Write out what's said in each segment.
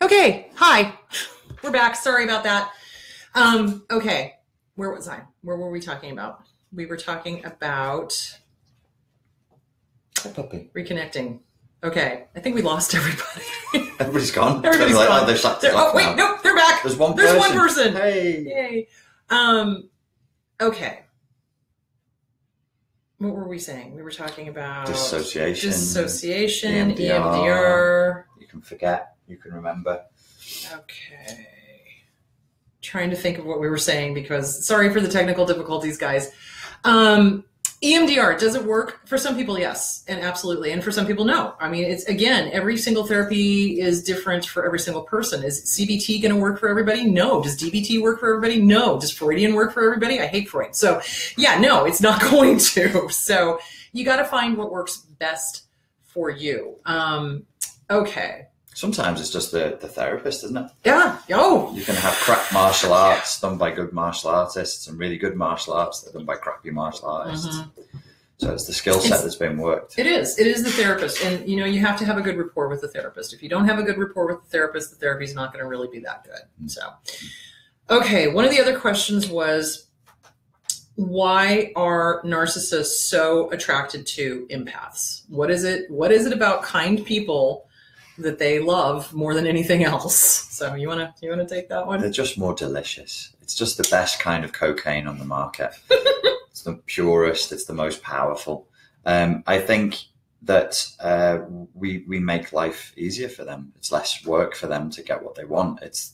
Okay, hi. We're back. Sorry about that. Okay, where was I? Where were we talking about? We were talking about reconnecting. Okay, I think we lost everybody. Everybody's gone. Everybody's gone. Oh, they've shut oh, wait, no, they're back. There's one person. Hey. Yay. Okay. What were we saying? We were talking about Dissociation, EMDR. You can forget, you can remember. Okay. Trying to think of what we were saying because sorry for the technical difficulties, guys. EMDR, does it work? For some people, yes, and absolutely. And for some people, no. I mean, it's again, every single therapy is different for every single person. Is CBT going to work for everybody? No. Does DBT work for everybody? No. Does Freudian work for everybody? I hate Freud. So yeah, no, it's not going to. So you got to find what works best for you. Okay. Sometimes it's just the therapist, isn't it? Yeah. Oh. You can have crap martial arts done by good martial artists and really good martial arts that are done by crappy martial artists. Mm-hmm. So it's the skill set that's been worked. It is the therapist. And, you have to have a good rapport with the therapist. If you don't have a good rapport with the therapist is not going to really be that good. Mm-hmm. So, okay. One of the other questions was, why are narcissists so attracted to empaths? What is it about kind people that they love more than anything else? So you wanna take that one? They're just more delicious. It's just the best kind of cocaine on the market. It's the purest. It's the most powerful. I think that we make life easier for them. It's less work for them to get what they want. It's,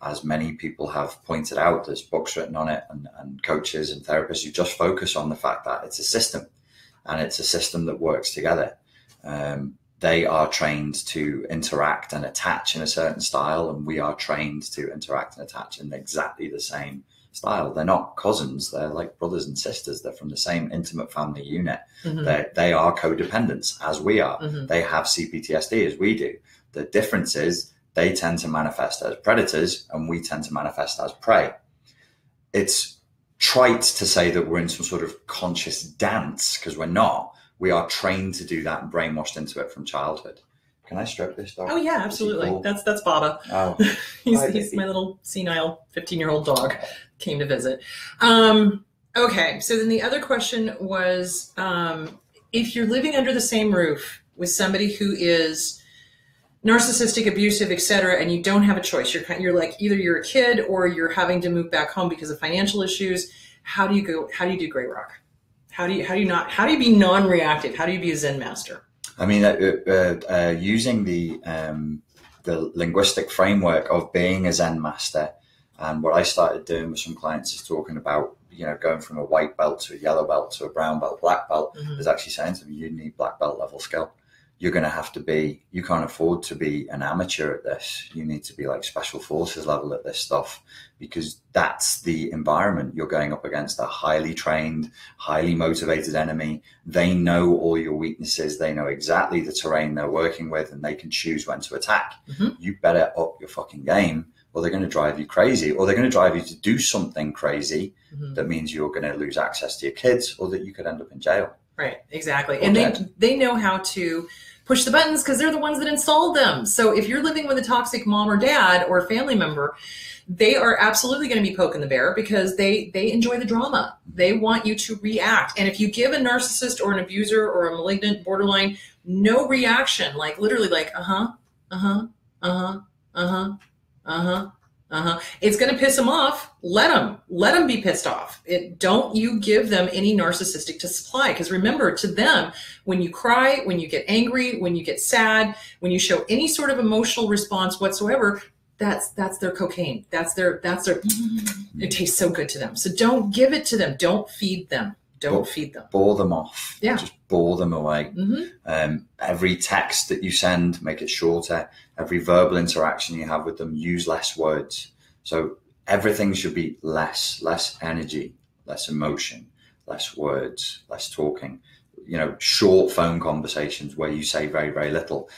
as many people have pointed out, there's books written on it and coaches and therapists, you just focus on the fact that it's a system and it's a system that works together. They are trained to interact and attach in a certain style, and we are trained to interact and attach in exactly the same style. They're not cousins. They're like brothers and sisters. They're from the same intimate family unit. Mm-hmm. They are codependents, as we are. Mm-hmm. They have CPTSD, as we do. The difference is they tend to manifest as predators, and we tend to manifest as prey. It's trite to say that we're in some sort of conscious dance, because we're not. We are trained to do that and brainwashed into it from childhood. Can I stroke this dog? Oh yeah, absolutely. Cool? That's Baba. Oh, he's my little senile 15-year-old dog. Came to visit. Okay, so then the other question was, if you're living under the same roof with somebody who is narcissistic, abusive, etc., and you don't have a choice, you're like either you're a kid or you're having to move back home because of financial issues. How do you do Grey Rock? How do you be non-reactive? How do you be a Zen master? I mean, using the linguistic framework of being a Zen master, and what I started doing with some clients is talking about, going from a white belt to a yellow belt to a brown belt, black belt, mm-hmm. is actually saying to them, you need black belt level skill. You're going to have to be, you can't afford to be an amateur at this. You need to be like special forces level at this stuff, because that's the environment you're going up against, a highly trained, highly motivated enemy. They know all your weaknesses. They know exactly the terrain they're working with, and they can choose when to attack. Mm-hmm. You better up your fucking game, or they're going to drive you crazy, or they're going to drive you to do something crazy. Mm-hmm. That means you're going to lose access to your kids, or that you could end up in jail. Right, exactly. And they know how to push the buttons because they're the ones that installed them. So if you're living with a toxic mom or dad or a family member, they are absolutely going to be poking the bear because they enjoy the drama. They want you to react. And if you give a narcissist or an abuser or a malignant borderline no reaction, like literally like, it's going to piss them off. Let them be pissed off. Don't you give them any narcissistic to supply. Because remember, to them, when you cry, when you get angry, when you get sad, when you show any sort of emotional response whatsoever, that's their cocaine. That's their, it tastes so good to them. So don't give it to them. Don't feed them. Feed them. Bore them off. Yeah. Just bore them away. Mm-hmm. Every text that you send, make it shorter. Every verbal interaction you have with them, use less words. So everything should be less energy, less emotion, less words, less talking. Short phone conversations where you say very, very little.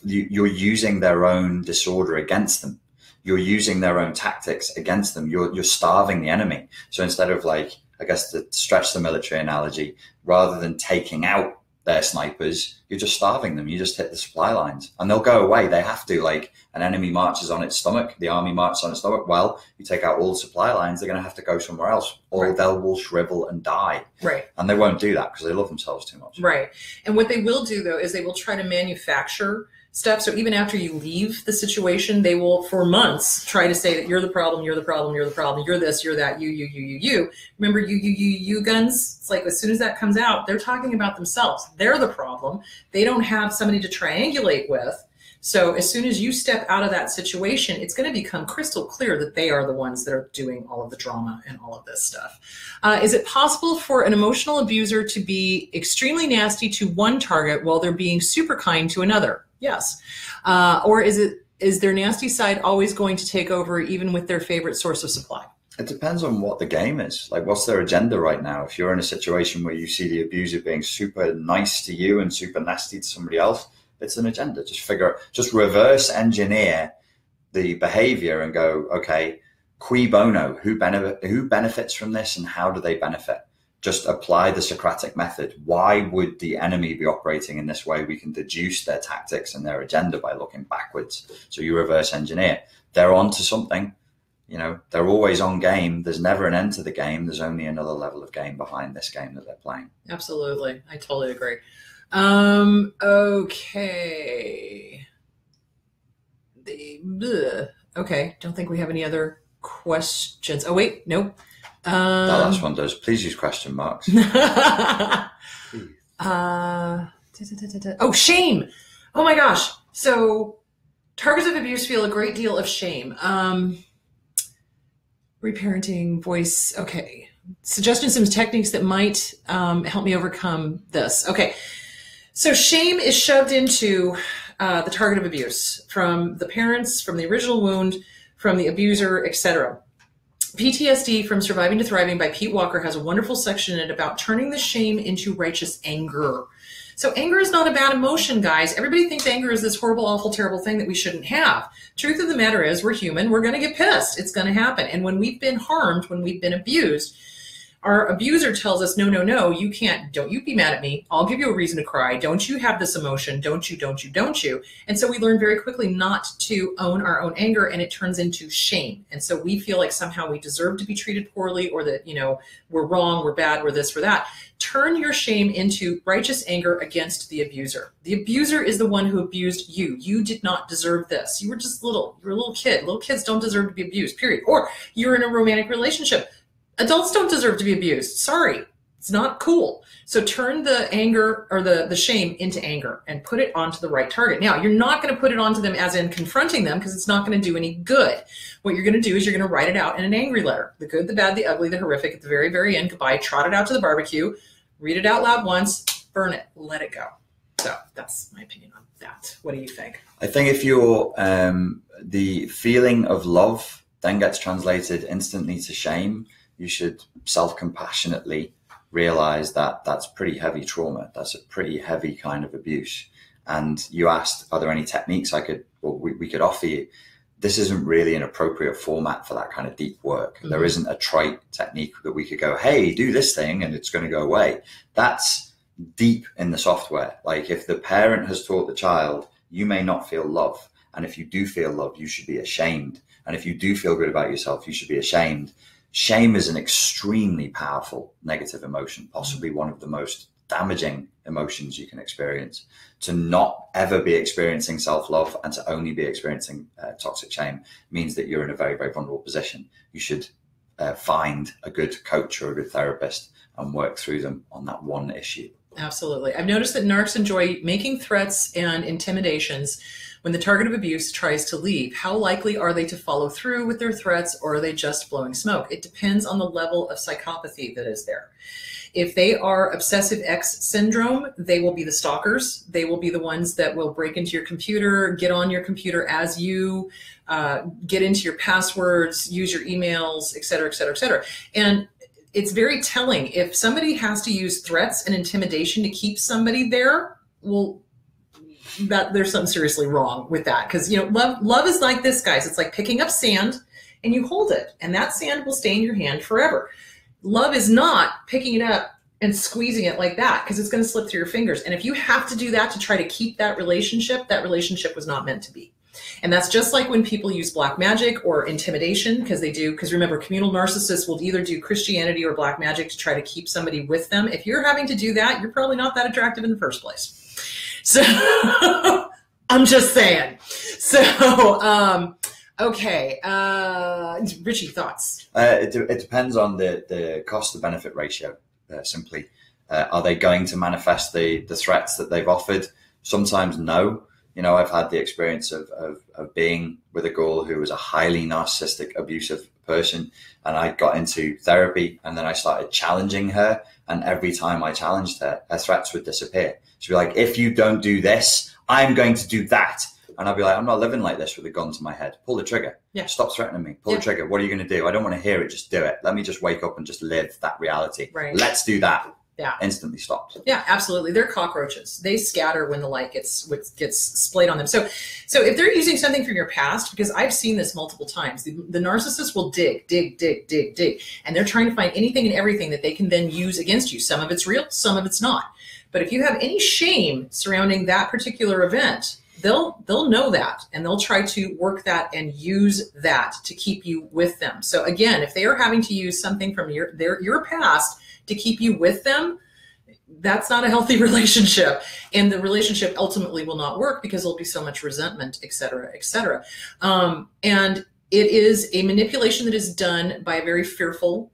You're using their own disorder against them. You're using their own tactics against them. You're starving the enemy. So instead of, like, I guess, to stretch the military analogy, rather than taking out they're snipers, you're just starving them. You just hit the supply lines and they'll go away. They have to. Like, an enemy marches on its stomach, the army marches on its stomach. Well, you take out all the supply lines, they're going to have to go somewhere else, or they will shrivel and die. Right. And they won't do that because they love themselves too much. Right. And what they will do, though, is they will try to manufacture stuff. So even after you leave the situation, they will, for months, try to say that you're the problem, you're the problem, you're the problem, you're this, you're that, you. Remember, you guns? It's like, as soon as that comes out, they're talking about themselves. They're the problem. They don't have somebody to triangulate with. So as soon as you step out of that situation, it's going to become crystal clear that they are the ones that are doing all of the drama and all of this stuff. Is it possible for an emotional abuser to be extremely nasty to one target while they're being super kind to another? Yes. Or is their nasty side always going to take over even with their favorite source of supply? It depends on what the game is. Like, what's their agenda right now? If you're in a situation where you see the abuser being super nice to you and super nasty to somebody else, it's an agenda. Just reverse engineer the behavior and go, okay, cui bono, who benefits from this and how do they benefit? Just apply the Socratic method. Why would the enemy be operating in this way? We can deduce their tactics and their agenda by looking backwards. So you reverse engineer. They're on to something. You know, they're always on game. There's never an end to the game. There's only another level of game behind this game that they're playing. Absolutely. I totally agree. Okay. Okay. Don't think we have any other questions. Oh, wait. Nope. That last one does. Please use question marks. Oh, shame. Oh my gosh. So targets of abuse feel a great deal of shame. Reparenting, voice. Okay. Suggestions and techniques that might help me overcome this. Okay. So shame is shoved into the target of abuse from the parents, from the original wound, from the abuser, etc. PTSD from Surviving to Thriving by Pete Walker has a wonderful section in it about turning the shame into righteous anger. So anger is not a bad emotion, guys. Everybody thinks anger is this horrible, awful, terrible thing that we shouldn't have. Truth of the matter is, we're human. We're going to get pissed. It's going to happen. And when we've been harmed, when we've been abused, our abuser tells us, no, you can't, don't you be mad at me. I'll give you a reason to cry. Don't you have this emotion. Don't you. And so we learn very quickly not to own our own anger, and it turns into shame. And so we feel like somehow we deserve to be treated poorly, or that, we're wrong, we're bad, we're this, we're that. Turn your shame into righteous anger against the abuser. The abuser is the one who abused you. You did not deserve this. You were just little. You were a little kid. Little kids don't deserve to be abused, period. Or you're in a romantic relationship. Adults don't deserve to be abused. Sorry. It's not cool. So turn the anger or the shame into anger and put it onto the right target. Now, you're not going to put it onto them as in confronting them, because it's not going to do any good. What you're going to do is you're going to write it out in an angry letter. The good, the bad, the ugly, the horrific at the very, very end. Goodbye. Trot it out to the barbecue. Read it out loud once. Burn it. Let it go. So that's my opinion on that. What do you think? I think if you're the feeling of love then gets translated instantly to shame, you should self-compassionately realize that that's pretty heavy trauma. That's a pretty heavy kind of abuse. And you asked, are there any techniques we could offer you? This isn't really an appropriate format for that kind of deep work. Mm-hmm. There isn't a trite technique that we could go, hey, do this thing and it's going to go away. That's deep in the software. Like, if the parent has taught the child, you may not feel love. And if you do feel love, you should be ashamed. And if you do feel good about yourself, you should be ashamed. Shame is an extremely powerful negative emotion, possibly one of the most damaging emotions you can experience. To not ever be experiencing self-love and to only be experiencing toxic shame means that you're in a very, very vulnerable position. You should find a good coach or a good therapist and work through them on that one issue. Absolutely. I've noticed that narcs enjoy making threats and intimidations when the target of abuse tries to leave. How likely are they to follow through with their threats, or are they just blowing smoke? It depends on the level of psychopathy that is there. If they are obsessive X syndrome, they will be the stalkers. They will be the ones that will break into your computer, get on your computer as you, get into your passwords, use your emails, et cetera, et cetera, et cetera. And it's very telling. If somebody has to use threats and intimidation to keep somebody there, well, that there's something seriously wrong with that. Because, love is like this, guys. It's like picking up sand and you hold it, and that sand will stay in your hand forever. Love is not picking it up and squeezing it like that, because it's going to slip through your fingers. And if you have to do that to try to keep that relationship was not meant to be. And that's just like when people use black magic or intimidation, because remember, communal narcissists will either do Christianity or black magic to try to keep somebody with them. If you're having to do that, you're probably not that attractive in the first place. So I'm just saying. So, okay. Richie, thoughts? It depends on the cost to benefit ratio, simply. Are they going to manifest the threats that they've offered? Sometimes no. You know, I've had the experience of being with a girl who was a highly narcissistic, abusive person, and I got into therapy, and then I started challenging her, and every time I challenged her, her threats would disappear. She'd be like, if you don't do this, I'm going to do that. And I'd be like, I'm not living like this with a gun to my head. Pull the trigger. Yeah. Stop threatening me. Pull the trigger. What are you going to do? I don't want to hear it. Just do it. Let me just wake up and just live that reality. Right. Let's do that. Yeah. Instantly stopped. Yeah, absolutely. They're cockroaches. They scatter when the light gets splayed on them. So if they're using something from your past, because I've seen this multiple times, the narcissist will dig, and they're trying to find anything and everything that they can then use against you. Some of it's real, some of it's not. But if you have any shame surrounding that particular event, they'll know that, and they'll try to work that and use that to keep you with them. So again, if they are having to use something from your past to keep you with them, that's not a healthy relationship. And the relationship ultimately will not work because there'll be so much resentment, et cetera, et cetera. And it is a manipulation that is done by a very fearful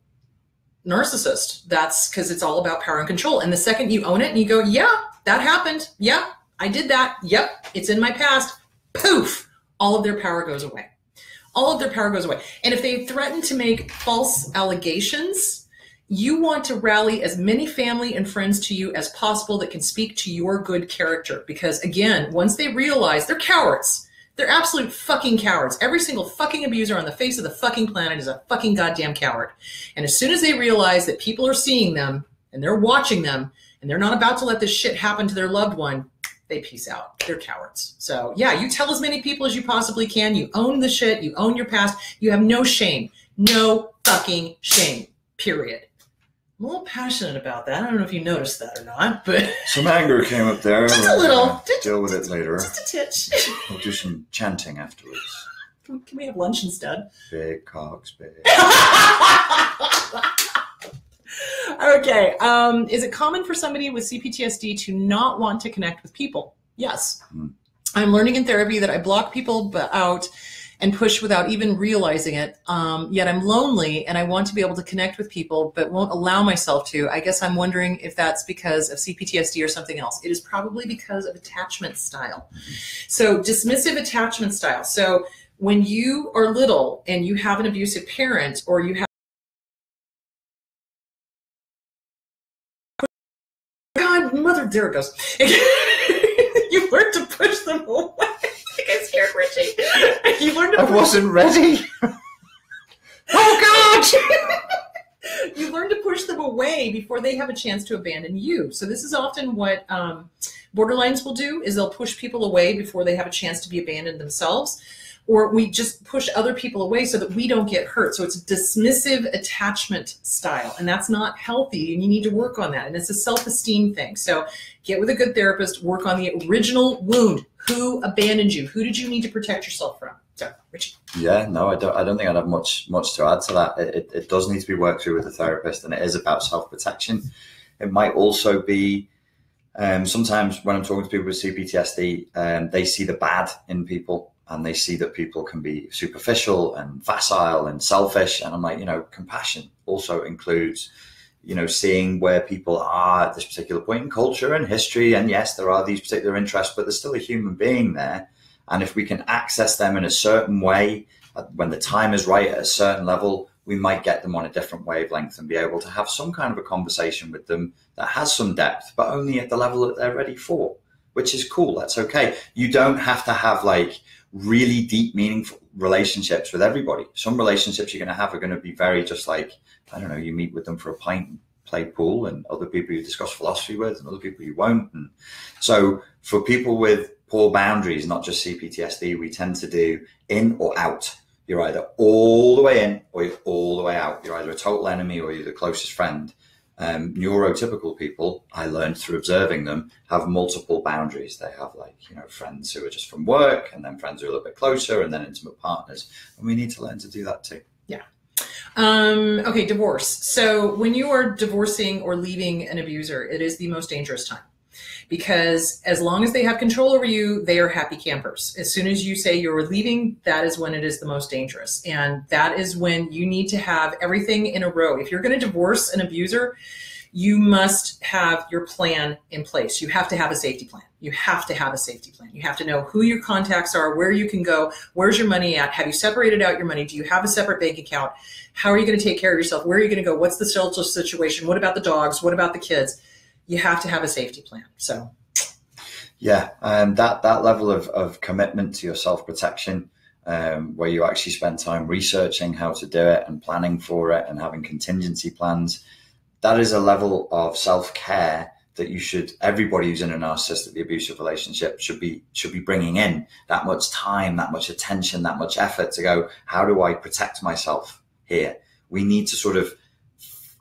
narcissist. That's because it's all about power and control. And the second you own it and you go, yeah, that happened. Yeah, I did that. Yep, it's in my past. Poof, all of their power goes away. All of their power goes away. And if they threaten to make false allegations, you want to rally as many family and friends to you as possible that can speak to your good character. Because again, once they realize they're cowards, they're absolute fucking cowards. Every single fucking abuser on the face of the fucking planet is a fucking goddamn coward. And as soon as they realize that people are seeing them and they're watching them and they're not about to let this shit happen to their loved one, they peace out. They're cowards. So yeah, you tell as many people as you possibly can. You own the shit. You own your past. You have no shame. No fucking shame. Period. I'm a little passionate about that. I don't know if you noticed that or not, but some anger came up there. Just a little. Deal with it later. Just a titch. We'll do some chanting afterwards. Can we have lunch instead? Big cocks, big. Okay. Is it common for somebody with CPTSD to not want to connect with people? Yes. I'm learning in therapy that I block people out and push without even realizing it. Yet I'm lonely and I want to be able to connect with people, but won't allow myself to. I guess I'm wondering if that's because of CPTSD or something else. It is probably because of attachment style. So dismissive attachment style. So when you are little and you have an abusive parent, or you have, God, mother, there it goes. You learn to push them away. I scared Richie. You learned to I wasn't ready. Oh God! You learn to push them away before they have a chance to abandon you. So this is often what borderlines will do, is they'll push people away before they have a chance to be abandoned themselves. Or we just push other people away so that we don't get hurt. So it's a dismissive attachment style, and that's not healthy, and you need to work on that. And it's a self-esteem thing. So get with a good therapist, work on the original wound. Who abandoned you? Who did you need to protect yourself from? So, Richie. Yeah, no, I don't think I'd have much to add to that. It does need to be worked through with a therapist, and it is about self-protection. It might also be, sometimes when I'm talking to people with CPTSD, they see the bad in people, and they see that people can be superficial and facile and selfish. And I'm like, compassion also includes, seeing where people are at this particular point in culture and history. And yes, there are these particular interests, but there's still a human being there. And if we can access them in a certain way, when the time is right at a certain level, we might get them on a different wavelength and be able to have some kind of a conversation with them that has some depth, but only at the level that they're ready for, which is cool. That's okay. You don't have to have really deep, meaningful relationships with everybody. Some relationships you're going to have are going to be very just you meet with them for a pint and play pool, and other people you discuss philosophy with, and other people you won't. And so for people with poor boundaries, not just CPTSD, we tend to do in or out. You're either all the way in or you're all the way out. You're either a total enemy or you're the closest friend. Neurotypical people, I learned through observing them, have multiple boundaries. They have, like, you know, friends who are just from work, and then friends who are a little bit closer, and then intimate partners. And we need to learn to do that too. Yeah. Okay, divorce. So when you are divorcing or leaving an abuser, it is the most dangerous time. Because as long as they have control over you, they are happy campers. As soon as you say you're leaving, that is when it is the most dangerous. And that is when you need to have everything in a row. If you're going to divorce an abuser, you must have your plan in place. You have to have a safety plan. You have to have a safety plan. You have to know who your contacts are, where you can go, where's your money at? Have you separated out your money? Do you have a separate bank account? How are you going to take care of yourself? Where are you going to go? What's the social situation? What about the dogs? What about the kids? You have to have a safety plan. So, yeah, that level of commitment to your self-protection, where you actually spend time researching how to do it and planning for it and having contingency plans, that is a level of self-care that everybody who's in a narcissistically abusive relationship should be bringing in. That much time, that much attention, that much effort to go, how do I protect myself here? We need to sort of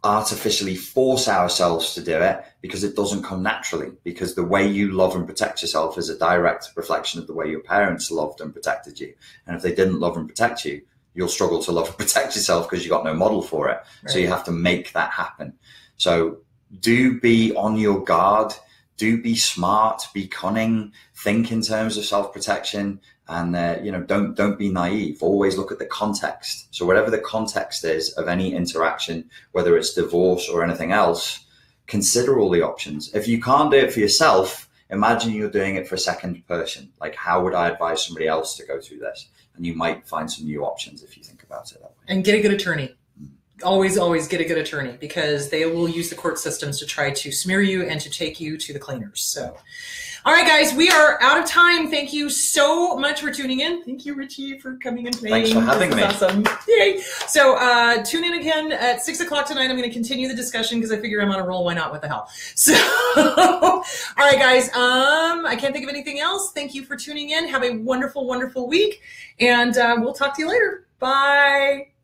artificially force ourselves to do it, because it doesn't come naturally, because the way you love and protect yourself is a direct reflection of the way your parents loved and protected you. And if they didn't love and protect you, you'll struggle to love and protect yourself because you got no model for it. Right. So you have to make that happen. So do be on your guard, do be smart, be cunning, think in terms of self-protection, and don't be naive. Always look at the context. So whatever the context is of any interaction, whether it's divorce or anything else, consider all the options. If you can't do it for yourself, imagine you're doing it for a second person. Like, how would I advise somebody else to go through this? And you might find some new options if you think about it that way. And get a good attorney. Always get a good attorney, because they will use the court systems to try to smear you and to take you to the cleaners. So, all right, guys, we are out of time. Thank you so much for tuning in. Thank you, Richie, for coming and playing. Thanks for having me. Awesome. Yay. So tune in again at 6 o'clock tonight. I'm going to continue the discussion because I figure I'm on a roll. Why not? What the hell? So, all right, guys, I can't think of anything else. Thank you for tuning in. Have a wonderful, wonderful week, and we'll talk to you later. Bye.